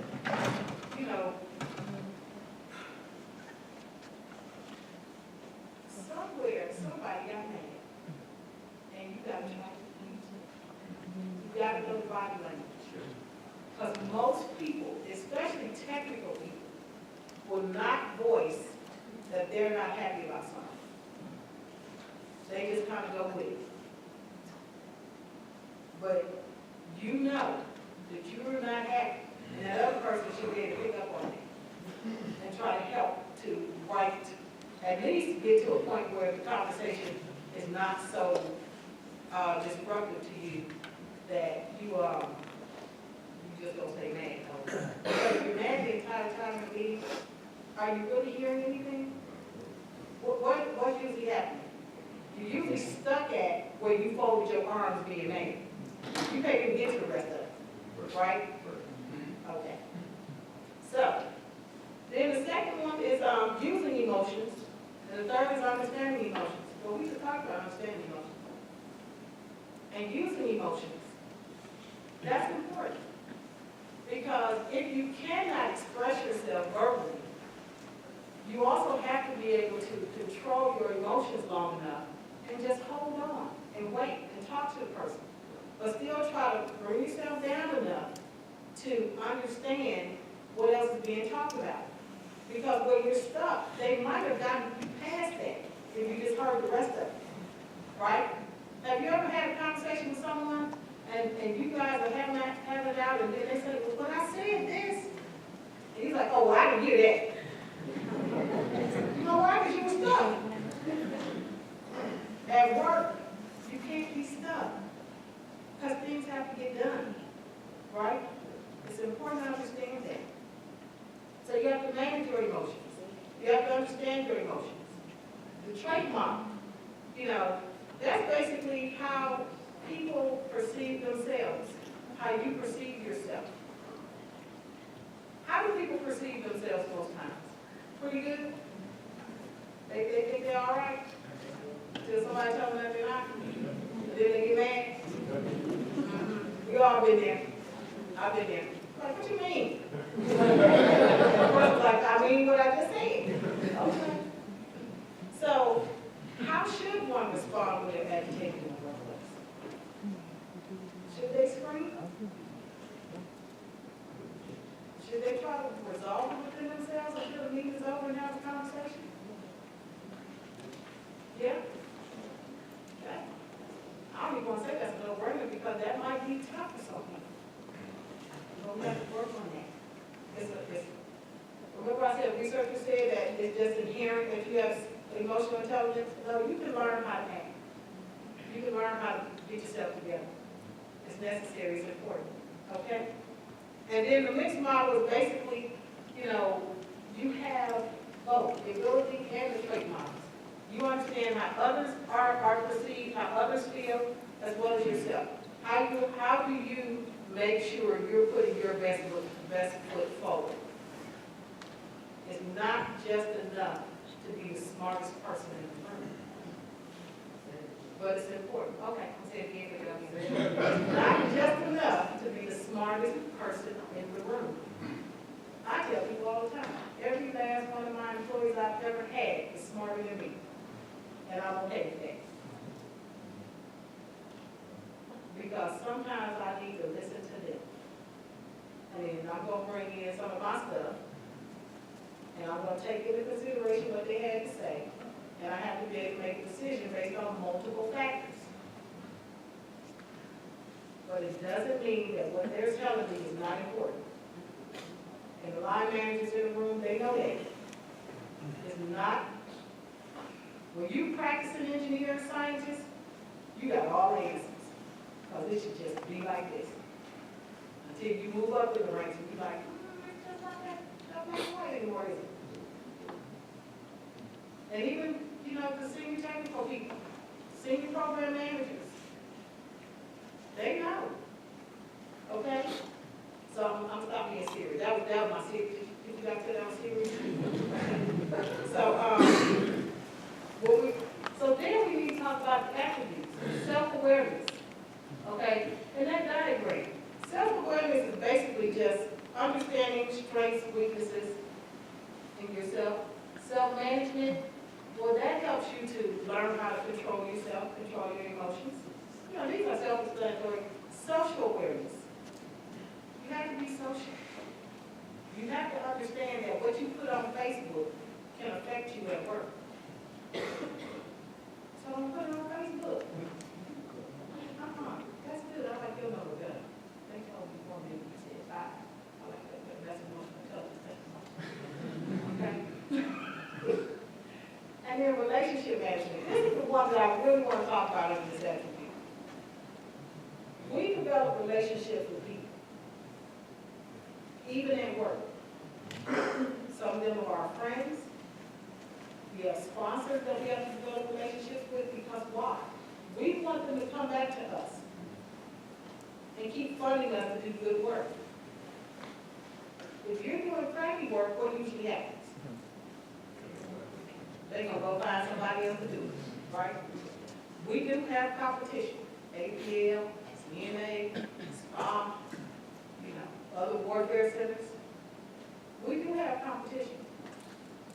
somewhere, somebody got mad. And you got to try to please them. You got to know the body language. Because most people, especially technical people, will not voice that they're not happy about something. They just kind of go with it. But you know that you're not happy, and that other person should be able to pick up on it and try to help to at least get to a point where the conversation is not so disruptive to you that you just don't stay mad. Because if you're mad the entire time in the meeting, are you really hearing anything? What usually happens? You're usually stuck at where you folded your arms being mad. You can't even get to the rest of it, right? Okay. So, then the second one is using emotions, and the third is understanding emotions. Well, we just talked about understanding emotions. And using emotions, that's important. Because if you cannot express yourself verbally, you also have to be able to control your emotions long enough and just hold on and wait and talk to the person. But still try to bring yourself down enough to understand what else is being talked about. Because where you're stuck, they might have gotten you past that if you just heard the rest of it, right? Have you ever had a conversation with someone and you guys are having it out and then they say, well, when I said this, and he's like, oh, well, I didn't hear that. You know why? Because you were stuck. At work, you can't be stuck. Because things have to get done, right? It's important to understand that. So you have to manage your emotions. You have to understand your emotions. The trait model, that's basically how people perceive themselves, how you perceive yourself. How do people perceive themselves most times? Pretty good? They think they're all right? Till somebody tell them that they're not? Then they get mad? We all been there. I've been there. Like, what you mean? Like, I mean what I just said. Okay. So, how should one respond when they're agitated in the workplace? Should they scream? Should they try to resolve it within themselves until the meeting is over and have a conversation? Yeah? Okay. I don't even want to say that's a no-brainer because that might be tough for some people. But we have to work on that. Remember I said researchers said that it's just inherent that you have emotional intelligence? No, you can learn how to act. You can learn how to get yourself together. It's necessary, it's important. Okay? And then the mixed model is basically, you have both the ability and the trait models. You understand how others are perceived, how others feel, as well as yourself. How do you make sure you're putting your best foot forward? It's not just enough to be the smartest person in the room. But it's important. Okay, I'll say it again. It's not just enough to be the smartest person in the room. I tell people all the time, every last one of my employees I've ever had is smarter than me. And I'm okay with that. Because sometimes I need to listen to them. And I'm going to bring in some of my stuff. And I'm going to take into consideration what they had to say. And I have to be able to make a decision based on multiple factors. But it doesn't mean that what they're telling me is not important. And the line managers in the room, they know that. It's not. When you practice an engineer and scientist, you got all the answers. Because it should just be like this. Until you move up in the ranks and be like, it's just like that. Don't make way anymore, is it? And even you know, the senior technical people, senior program managers. They know, okay? So I'm stopping being serious. That was my serious. Did you guys say that was serious? So then we need to talk about the attributes, self-awareness, okay? And that diagram, self-awareness is basically just understanding strengths, weaknesses in yourself. Self-management, well, that helps you to learn how to control yourself, control your emotions. You know, these are self-explanatory. Social awareness. You have to be social. You have to understand that what you put on Facebook can affect you at work. So I'm putting it on Facebook. That's good. I like your number better. They told me 4 minutes. You said 5. I like that better. That's emotional intelligence. Okay. And then relationship management. This is the one that I really want to talk about in this attribute. We develop relationships with people, even at work. Some of them are our friends. We have sponsors that we have to develop relationships with because why? We want them to come back to us and keep funding us to do good work. If you're doing crappy work, what usually happens? They're going to go find somebody else to do it, right? We do have competition. APL, CNA, SPA, other warfare centers. We do have competition.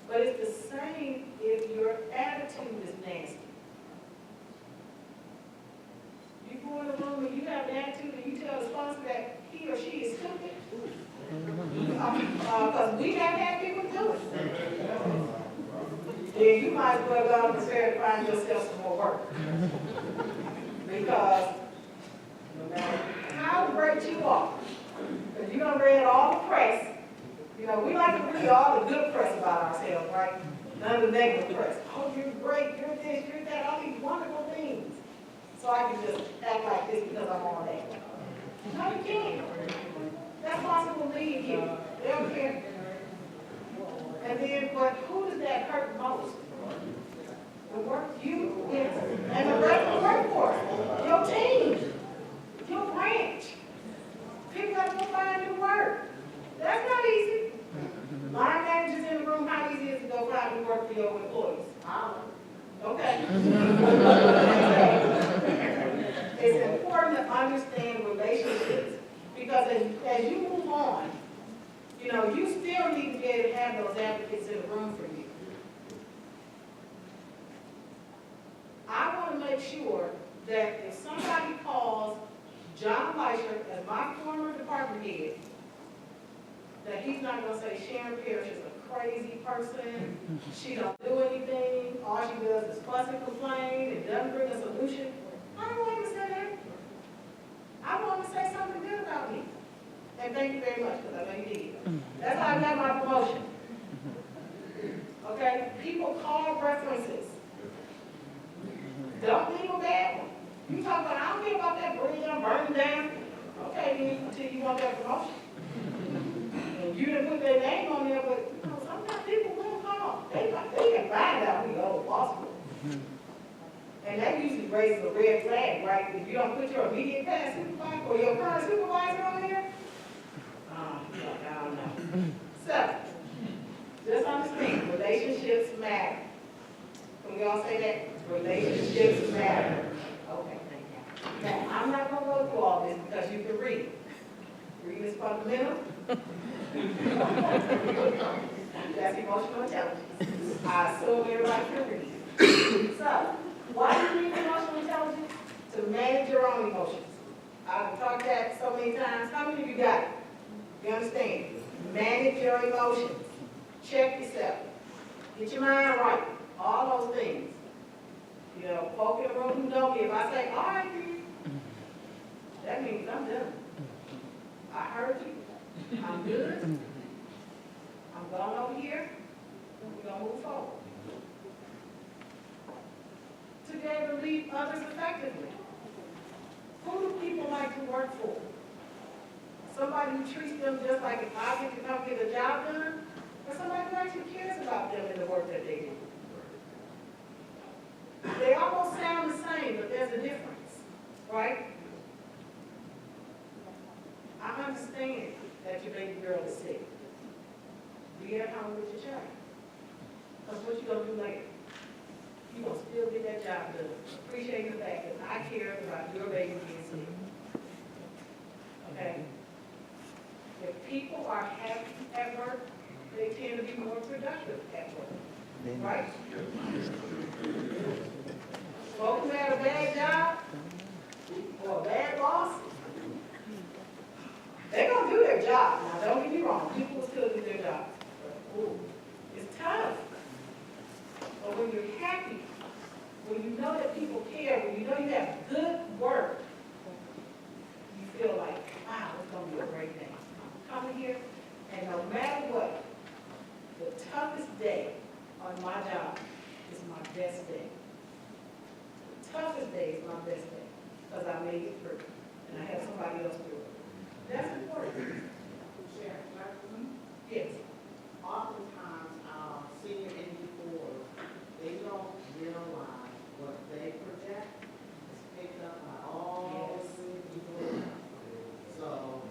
But it's the same if your attitude is nasty. You go in a room and you have an attitude and you tell the sponsor that he or she is stupid. Because we have had people do it. Then you might as well go and prepare to find yourself some more work. Because no matter how great you are, because you done read all the press, you know, we like to read all the good press about ourselves, right? None of the negative press. Oh, you're great, you're this, you're that, all these wonderful things. So I can just act like this because I'm on that. No, you can't. That sponsor will leave you. They don't care. And then, but who does that hurt most? The work you and the rest of the workforce. Your team. Your branch. People got to go find new work. That's not easy. Line managers in the room, how easy is it to go find new work for your employees? Okay. It's important to understand relationships because as you move on, you know, you still need to be able to have those advocates in the room for you. I want to make sure that if somebody calls John Leisher as my former department head, that he's not going to say Sharon Parish is a crazy person, she don't do anything, all she does is fuss and complain, and doesn't bring a solution. I don't want him to say that. I want him to say something good about me. And thank you very much, because I know you did. That's how I got my promotion. Okay? People call references. Don't leave a bad one. You talk about, I don't care about that bridge I'm burning down. Okay, then until you want that promotion. And you didn't put their name on there, but you know, sometimes people will call. They can find out who your old boss was. And that usually raises a red flag, right? If you don't put your immediate past supervisor or your current supervisor on there, I don't know. So, just understand, relationships matter. Can we all say that? Relationships matter. Okay, thank you. Now, I'm not going to go through all this because you can read. Reading is fundamental. That's emotional intelligence. I assume everybody can read. So, why do you need emotional intelligence? To manage your own emotions. I've talked that so many times. How many of you got it? You understand? Manage your emotions. Check yourself. Get your mind right. All those things. You know, folk in the room who know me, if I say, all right, that means I'm done. I heard you. I'm good. I'm going over here. We're going to move forward. To be able to lead others effectively. Who do people like to work for? Somebody who treats them just like if I get to come get a job done, or somebody who actually cares about them and the work that they do. appreciating the fact that I care about your baby being sick. Okay? If people are happy at work, they tend to be more productive at work, right? Folks who have a bad job or a bad boss, they're gonna do their job. Now, don't get me wrong, people will still do their job. Ooh, it's tough. But when you're happy, when you know that people care, when you know you have good work, you feel like, wow, it's gonna be a great day. I'm coming here, and no matter what, the toughest day on my job is my best day. The toughest day is my best day, because I made it through, and I had somebody else do it. That's important. Sharon, Yes. oftentimes our senior ND4s, they don't realize what they project is picked up by all the senior people. So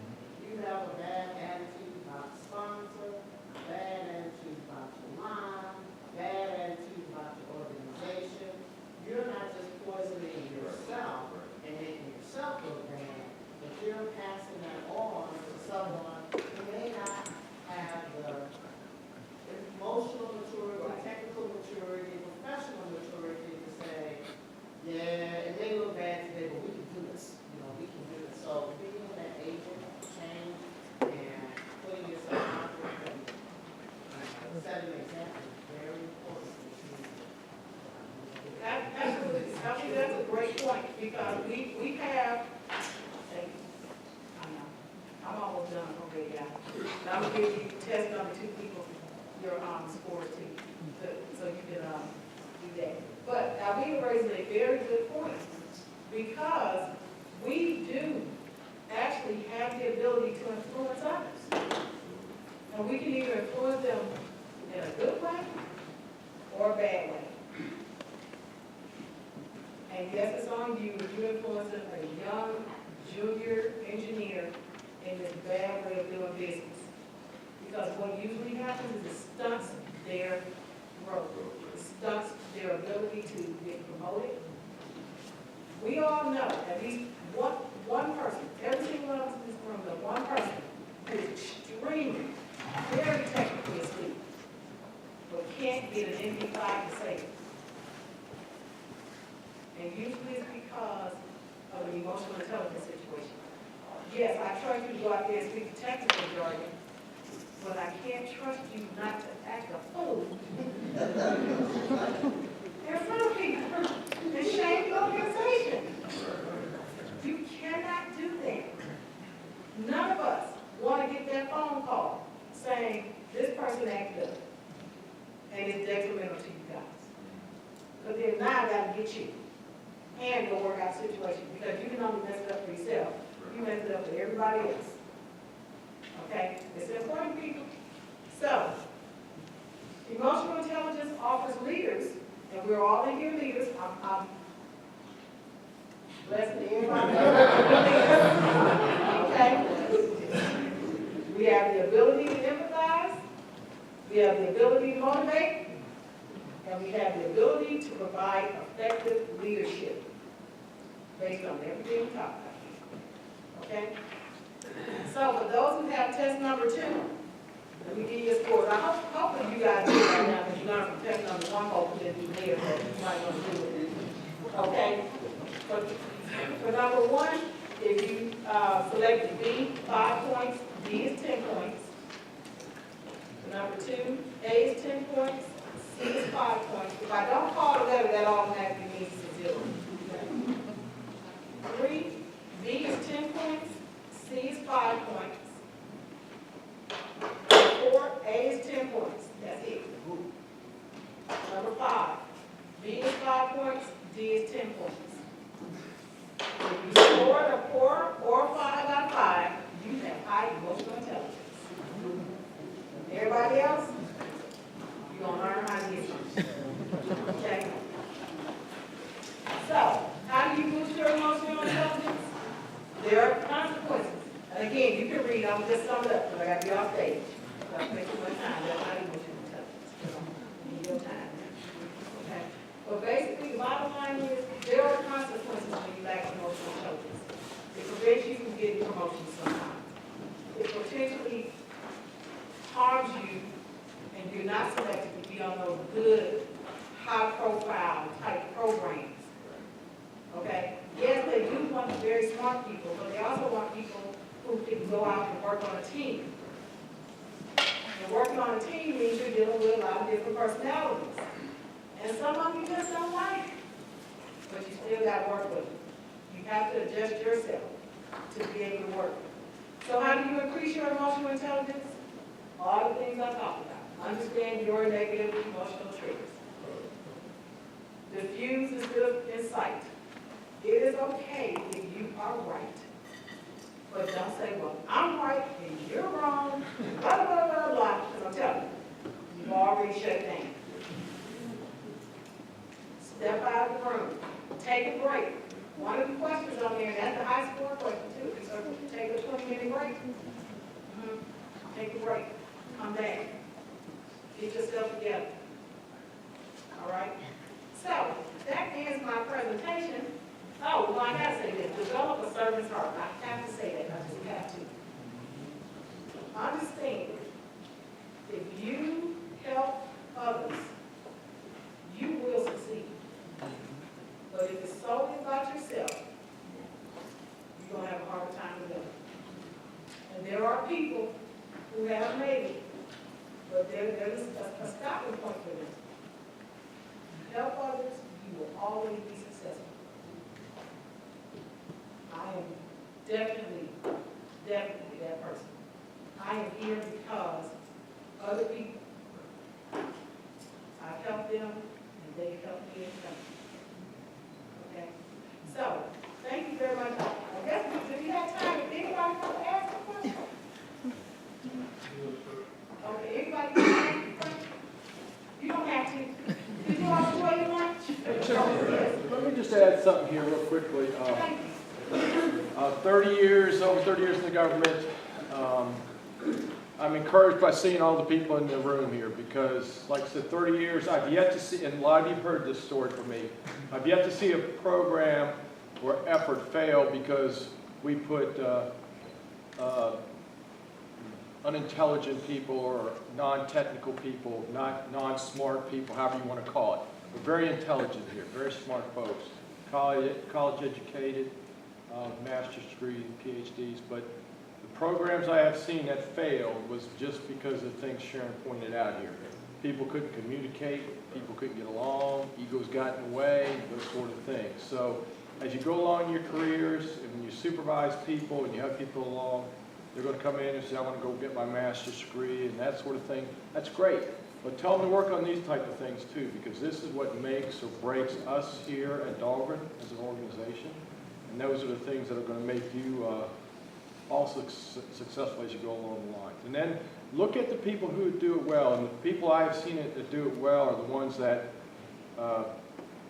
you have a bad attitude about the sponsor, a bad attitude about your line, a bad attitude about your organization. You're not just poisoning yourself and making yourself look bad, but you're passing that on to someone who may not have the emotional maturity, technical maturity, professional maturity to say, yeah, it may look bad today, but we can do this. You know, we can do this. So being that agent of change and putting yourself out there and setting an example is very important. Absolutely. I think that's a great point, because we have, I'm almost done already, guys. I'm gonna give you test number 2 people, your score too, so you can do that. But we raised a very good point, because we do actually have the ability to influence others. And we can either influence them in a good way or a bad way. And yes, it's on you if you influence a young junior engineer in this bad way of doing business. Because what usually happens is it stunts their growth. It stunts their ability to get promoted. We all know at least one person, every single one of us in this room, the one person who is extremely, very technically astute, but can't get an ND5 to save it. And usually it's because of an emotional intelligence situation. Yes, I trust you to go out there and speak the technical jargon, but I can't trust you not to act a fool in front of people and shame the organization. You cannot do that. None of us want to get that phone call saying this person acted up and it's detrimental to you guys. Because then now I got to get you and your workout situation, because you can only mess it up for yourself. You mess it up for everybody else. Okay? It's important, people. So, emotional intelligence offers leaders, and we're all in here leaders. I'm blessing everybody. Okay? We have the ability to empathize. We have the ability to motivate. And we have the ability to provide effective leadership based on everything we talked about. Okay? So for those who have test number 2, let me give you a score. Hopefully you guys do it right now, because you learned from test number 1, hopefully that you later, but you might want to do it. Okay? For number 1, if you selected B, 5 points, D is 10 points. For number 2, A is 10 points, C is 5 points. If I don't call the letter, that automatically means it's a 0. 3, B is 10 points, C is 5 points. 4, A is 10 points. That's it. Number 5, B is 5 points, D is 10 points. If you scored a 4 or 5 out of 5, you have high emotional intelligence. Everybody else, you're going to learn how to get something. Okay? So, how do you boost your emotional intelligence? There are consequences. And again, you can read, I'm just sum it up, but I got to be off stage. So I take too much time. That's how emotional intelligence. You need your time. Okay? But basically, the bottom line is there are consequences. very smart people, but they also want people who can go out and work on a team. And working on a team means you're dealing with a lot of different personalities. And some of you just don't like, but you still got to work with them. You have to adjust yourself to be able to work. So how do you increase your emotional intelligence? All the things I talked about. Understand your negative emotional triggers. Diffuse instead of incite. It is okay if you are right. But don't say, well, I'm right and you're wrong, blah, blah, blah, blah, because I'm telling you, you've already shut down. Step out of the room. Take a break. One of the questions on there, and that's the high score question too, is so take a 20-minute break. Take a break. Come back. Get yourself together. All right? So, that ends my presentation. Oh, well, I gotta say this. Develop a servant's heart. I have to say that. I just have to. Understand, if you help others, you will succeed. But if it's solely about yourself, you're going to have a hard time with it. And there are people who have made it, but there's a stopping point for them. You help others, you will always be successful. I am definitely that person. I am here because other people, I've helped them and they've helped me in turn. Okay? So, thank you very much. I guess if you have time, if anybody wants to ask a question? Okay, anybody want to ask a question? You don't have to. Did you all enjoy your lunch? Yes. Let me just add something here real quickly. Thank you. 30 years, over 30 years in the government, I'm encouraged by seeing all the people in the room here because, like I said, 30 years, I've yet to see, and a lot of you have heard this story from me, I've yet to see a program where effort failed because we put unintelligent people or non-technical people, not non-smart people, however you want to call it. We're very intelligent here, very smart folks, college educated, master's degree, PhDs, but the programs I have seen that failed was just because of things Sharon pointed out here. People couldn't communicate, people couldn't get along, egos got in the way, those sort of things. So as you go along in your careers, and when you supervise people and you have people along, they're going to come in and say, I want to go get my master's degree and that sort of thing. That's great. But tell them to work on these type of things too, because this is what makes or breaks us here at Dahlgren as an organization. And those are the things that are going to make you also successful as you go along the line. And then look at the people who do it well. And the people I've seen that do it well are the ones that,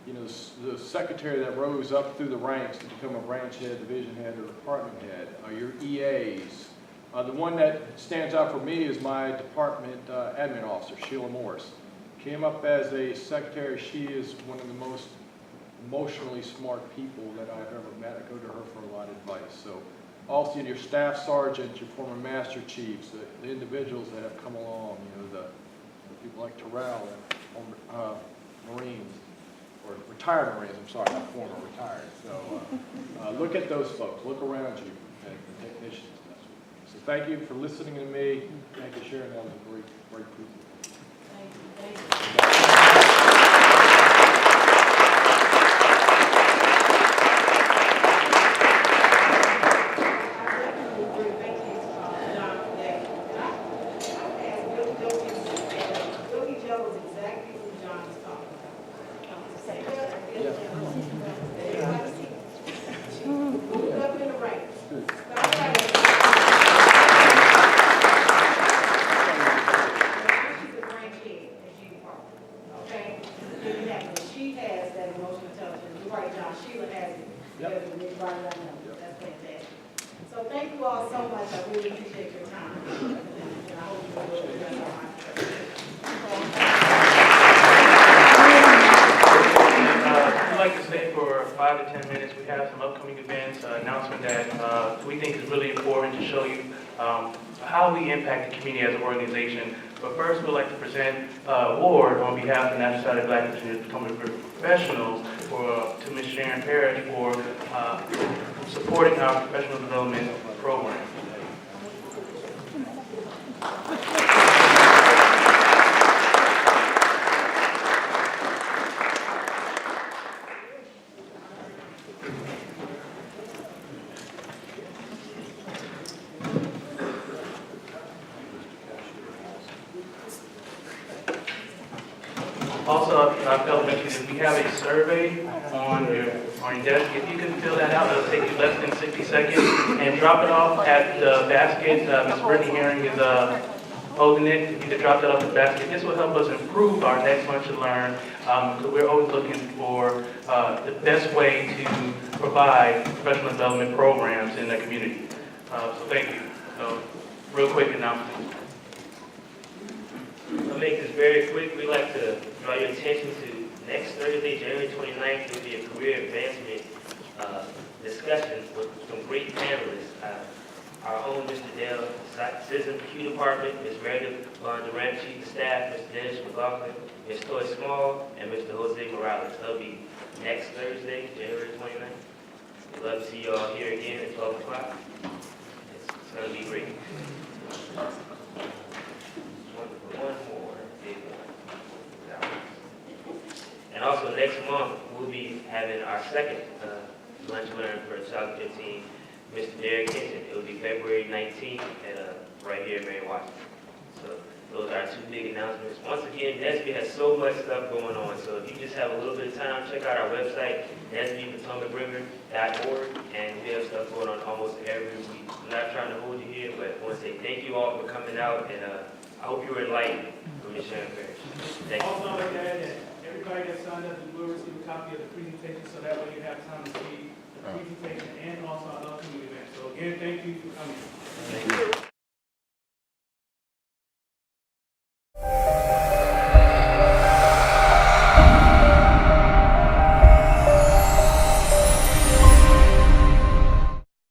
you know, the secretary that rose up through the ranks to become a branch head, division head, or department head, your EAs. The one that stands out for me is my department admin officer, Sheila Morris. Came up as a secretary. She is one of the most emotionally smart people that I've ever met. I go to her for a lot of advice. So also your staff sergeants, your former master chiefs, the individuals that have come along, you know, the people like Terrell and Marines, or retired Marines, I'm sorry, not former, retired. So look at those folks, look around you, okay, the technicians. So thank you for listening to me. Thank you, Sharon, that was a great presentation. Thank you. Thank you. How we impact the community as an organization. But first, we'd like to present an award on behalf of the National Society of Black Engineers Becoming Professionals to Ms. Sharon Parish for supporting our professional development program. Also, I failed to mention that we have a survey on your desk. If you can fill that out, it'll take you less than 60 seconds, and drop it off at the basket. Ms. Brittany Herring is holding it. If you could drop that off at the basket, this will help us improve our next Lunch and Learn. Because we're always looking for the best way to provide professional development programs in the community. So thank you. So, real quick announcement. I'll make this very quick. We'd like to draw your attention to next Thursday, January 29th. There will be a career advancement discussion with some great panelists. Our own Mr. Dale Sisson, Q Department, Ms. Meredith Von Durant, Chief of Staff, Mr. Dennis McLaughlin, Ms. Toy Small, and Mr. Jose Morales. That'll be next Thursday, January 29th. We'd love to see you all here again at 12 o'clock. It's going to be great. One more big one. And also next month, we'll be having our second lunch and learn for 2015, Mr. Derek Hinton. It will be February 19th at right here in Mary Washington. So those are our two big announcements. Once again, NSBE has so much stuff going on. So if you just have a little bit of time, check out our website, nsbepotomacriver.org, and we have stuff going on almost every week. I'm not trying to hold you here, but I want to say thank you all for coming out, and I hope you were enlightened from Ms. Sharon Parish. Thank you. Also, I'd like to add that everybody that signed up, you will receive a copy of the presentation, so that way you have time to see the presentation and also our upcoming event. So again, thank you for coming. Thank you.